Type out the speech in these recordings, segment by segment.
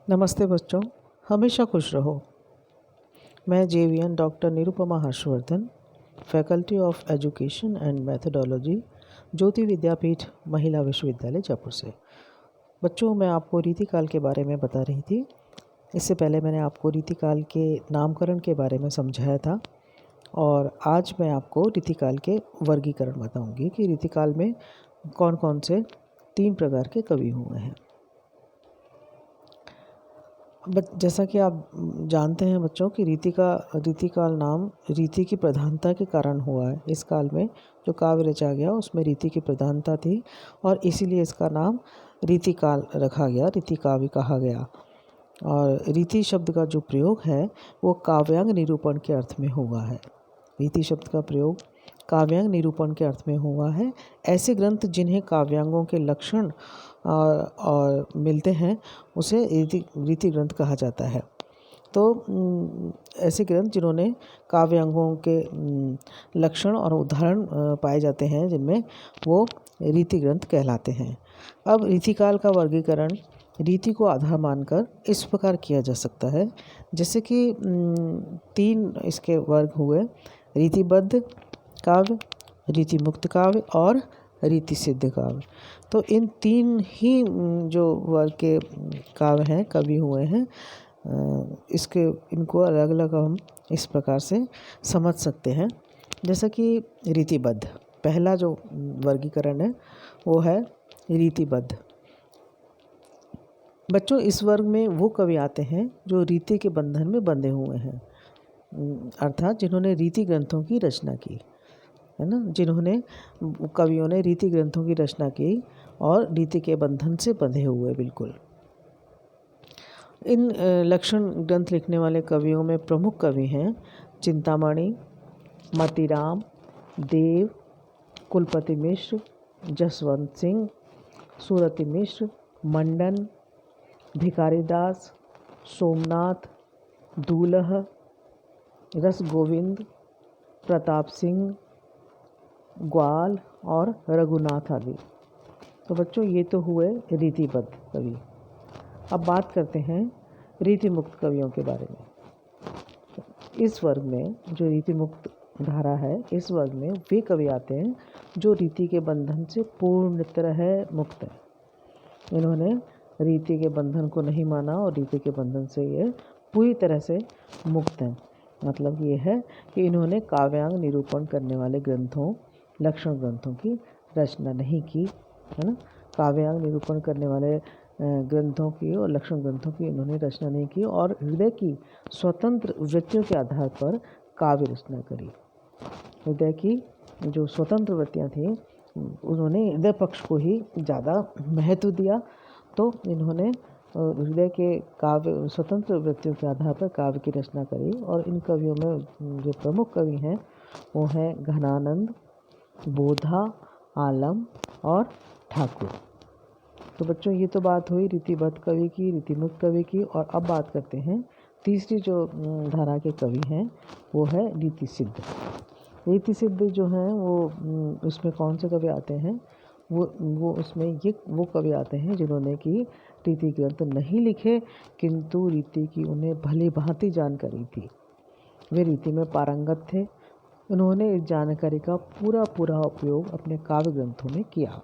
नमस्ते बच्चों, हमेशा खुश रहो। मैं JVN doctor Nirupama Harshvardhan, faculty of education and methodology, Jyoti Vidyapeeth Mahila Vishwavidyalaya Jaipur से। बच्चों, मैं आपको रीतिकाल के बारे में बता रही थी। इससे पहले मैंने आपको रीतिकाल के नामकरण के बारे में समझाया था और आज मैं आपको रीतिकाल के वर्गीकरण बताऊंगी कि रीतिकाल में कौन कौन से 3 प्रकार के कवि हुए हैं। जैसा कि आप जानते हैं बच्चों कि रीतिकाल नाम रीति की प्रधानता के कारण हुआ है। इस काल में जो काव्य रचा गया उसमें रीति की प्रधानता थी और इसीलिए इसका नाम रीतिकाल रखा गया, रीतिकाव्य कहा गया। और रीति शब्द का जो प्रयोग है वो काव्यांग निरूपण के अर्थ में हुआ है। रीति शब्द का प्रयोग काव्यांग निरूपण के अर्थ में हुआ है। ऐसे ग्रंथ जिन्हें काव्यांगों के लक्षण और मिलते हैं उसे रीति ग्रंथ कहा जाता है। तो ऐसे ग्रंथ जिन्होंने काव्यांगों के लक्षण और उदाहरण पाए जाते हैं जिनमें वो रीति ग्रंथ कहलाते हैं। अब रीतिकाल का वर्गीकरण रीति को आधार मानकर इस प्रकार किया जा सकता है, जैसे कि 3 इसके वर्ग हुए: रीतिबद्ध काव्य, रीति मुक्त काव्य और रीति सिद्ध काव्य। तो इन 3 ही जो वर्ग के काव्य हैं, कवि हुए हैं, इनको अलग अलग हम इस प्रकार से समझ सकते हैं। जैसा कि रीतिबद्ध, पहला जो वर्गीकरण है वो है रीतिबद्ध। बच्चों, इस वर्ग में वो कवि आते हैं जो रीति के बंधन में बंधे हुए हैं, अर्थात जिन्होंने रीति ग्रंथों की रचना की है ना, कवियों ने रीति ग्रंथों की रचना की और रीति के बंधन से बंधे हुए। बिल्कुल इन लक्षण ग्रंथ लिखने वाले कवियों में प्रमुख कवि हैं चिंतामणि, मतीराम, देव, कुलपति मिश्र, जसवंत सिंह, सूरती मिश्र, मंडन, भिखारीदास, सोमनाथ, दूलह, रसगोविंद, प्रताप सिंह, ग्वाल और रघुनाथ आदि। तो बच्चों, ये तो हुए रीतिबद्ध कवि। अब बात करते हैं रीति मुक्त कवियों के बारे में। इस वर्ग में जो रीति मुक्त धारा है, इस वर्ग में वे कवि आते हैं जो रीति के बंधन से पूर्ण तरह मुक्त है। इन्होंने रीति के बंधन को नहीं माना और रीति के बंधन से ये पूरी तरह से मुक्त हैं। मतलब ये है कि इन्होंने काव्यांग निरूपण करने वाले ग्रंथों, लक्षण ग्रंथों की रचना नहीं की, है ना। काव्यांग निरूपण करने वाले ग्रंथों की और लक्षण ग्रंथों की इन्होंने रचना नहीं की और हृदय की स्वतंत्र वृत्तियों के आधार पर काव्य रचना करी। हृदय की जो स्वतंत्र वृत्तियाँ थीं उन्होंने हृदय पक्ष को ही ज़्यादा महत्व दिया। तो इन्होंने हृदय के काव्य स्वतंत्र वृत्तियों के आधार पर काव्य की रचना करी और इन कवियों में जो प्रमुख कवि हैं वो हैं घनानंद, बोधा, आलम और ठाकुर। तो बच्चों, ये तो बात हुई रीतिबद्ध कवि की, रीतिमुक्त कवि की। और अब बात करते हैं तीसरी जो धारा के कवि हैं वो है रीति सिद्ध। रीति सिद्ध जो हैं वो उसमें कौन से कवि आते हैं? वो उसमें वो कवि आते हैं जिन्होंने कि रीति ग्रंथ नहीं लिखे किंतु रीति की उन्हें भली भांति जानकारी थी। वे रीति में पारंगत थे। उन्होंने इस जानकारी का पूरा उपयोग अपने काव्य ग्रंथों में किया।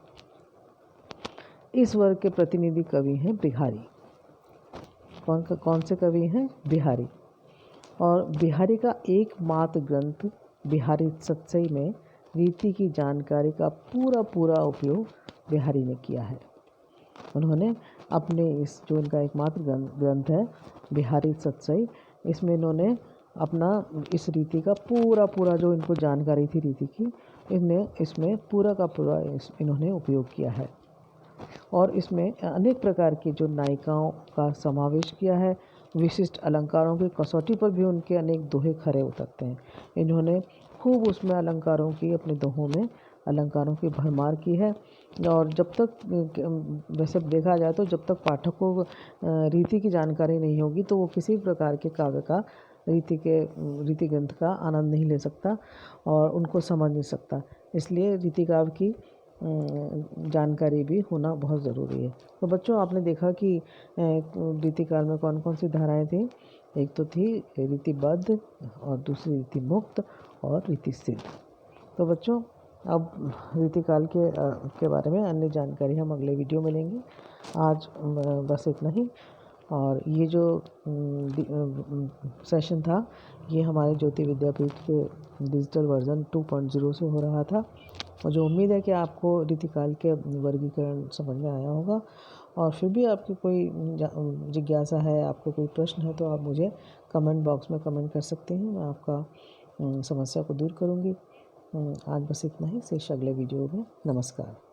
इस वर्ग के प्रतिनिधि कवि हैं बिहारी। कौन से कवि हैं? बिहारी। और बिहारी का एकमात्र ग्रंथ बिहारी सतसई में रीति की जानकारी का पूरा उपयोग बिहारी ने किया है। उन्होंने अपने इस जो उनका एकमात्र ग्रंथ है बिहारी सतसई, इसमें इन्होंने अपना इस रीति का पूरा जो इनको जानकारी थी रीति की, इसमें पूरा का पूरा इन्होंने उपयोग किया है। और इसमें अनेक प्रकार की जो नायिकाओं का समावेश किया है। विशिष्ट अलंकारों की कसौटी पर भी उनके अनेक दोहे खरे उतरते हैं। इन्होंने खूब उसमें अलंकारों की, अपने दोहों में अलंकारों की भरमार की है। और जब तक वैसे देखा जाए तो जब तक पाठक को रीति की जानकारी नहीं होगी तो वो किसी प्रकार के काव्य का, रीति ग्रंथ का आनंद नहीं ले सकता और उनको समझ नहीं सकता। इसलिए रीति काव्य की जानकारी भी होना बहुत ज़रूरी है। तो बच्चों, आपने देखा कि रीतिकाल में कौन कौन सी धाराएं थी। एक तो थी रीतिबद्ध, और दूसरी रीतिमुक्त, और रीतिसिद्ध। तो बच्चों, अब रीतिकाल के बारे में अन्य जानकारी हम अगले वीडियो में लेंगे। आज बस इतना ही। और ये जो सेशन था, ये हमारे ज्योति विद्यापीठ के डिजिटल वर्जन 2.0 से हो रहा था। मुझे उम्मीद है कि आपको रीतिकाल के वर्गीकरण समझ में आया होगा। और फिर भी आपकी कोई जिज्ञासा है, आपको कोई प्रश्न है, तो आप मुझे कमेंट बॉक्स में कमेंट कर सकते हैं। मैं आपका समस्या को दूर करूँगी। आज बस इतना ही। शेष अगले वीडियो में। नमस्कार।